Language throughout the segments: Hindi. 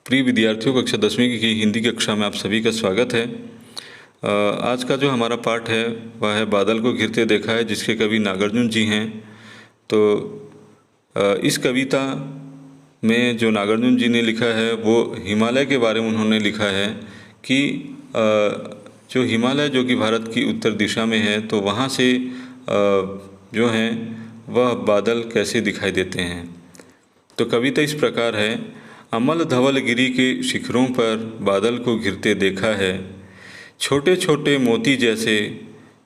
प्रिय विद्यार्थियों, कक्षा 10वीं की हिंदी कक्षा में आप सभी का स्वागत है। आज का जो हमारा पाठ है वह है बादल को घिरते देखा है, जिसके कवि नागार्जुन जी हैं। तो इस कविता में जो नागार्जुन जी ने लिखा है वो हिमालय के बारे में उन्होंने लिखा है कि जो हिमालय जो कि भारत की उत्तर दिशा में है, तो वहाँ से जो हैं वह बादल कैसे दिखाई देते हैं। तो कविता इस प्रकार है। अमल धवल गिरी के शिखरों पर बादल को घिरते देखा है, छोटे छोटे मोती जैसे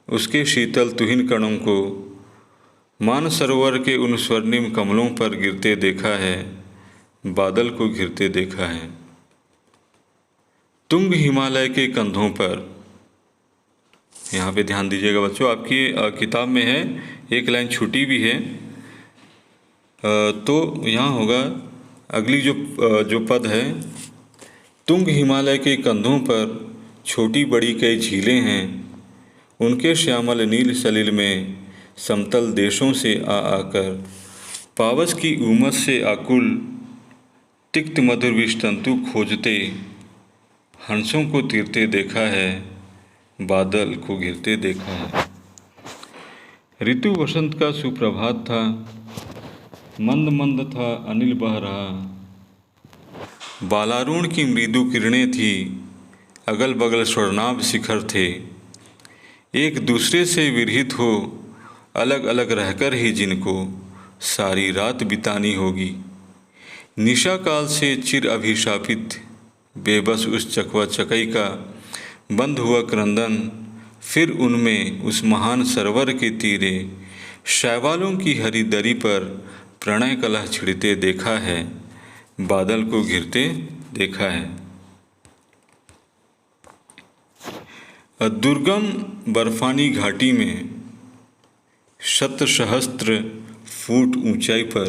उसके शीतल तुहिन कणों को मानसरोवर के उन स्वर्णिम कमलों पर गिरते देखा है, बादल को घिरते देखा है। तुंग हिमालय के कंधों पर, यहाँ पे ध्यान दीजिएगा बच्चों, आपकी किताब में है, एक लाइन छूटी भी है। तो यहाँ होगा अगली जो पद है, तुंग हिमालय के कंधों पर छोटी बड़ी कई झीलें हैं, उनके श्यामल नील सलिल में समतल देशों से आ आकर पावस की उमस से आकुल तिक्त मधुर विषतंतु खोजते हंसों को तीरते देखा है, बादल को घिरते देखा है। ऋतु वसंत का सुप्रभात था, मंद मंद था अनिल बह रहा, बालारूण की मृदु किरणें थी, अगल बगल स्वर्णाभ शिखर थे, एक दूसरे से विरहित हो अलग अलग रहकर ही जिनको सारी रात बितानी होगी। निशा काल से चिर अभिशापित बेबस उस चकवा चकई का बंद हुआ क्रंदन, फिर उनमें उस महान सरोवर के तीरे शैवालों की हरी दरी पर प्रणय कलह छिड़ते देखा है, बादल को घिरते देखा है। दुर्गम बर्फानी घाटी में शत सहस्त्र फुट ऊंचाई पर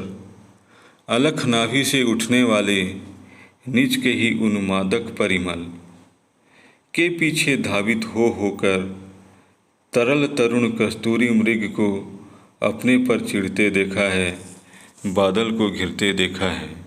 अलख नाभि से उठने वाले निज के ही उन्मादक परिमल के पीछे धावित हो होकर तरल तरुण कस्तूरी मृग को अपने पर चिढ़ते देखा है, बादल को घिरते देखा है।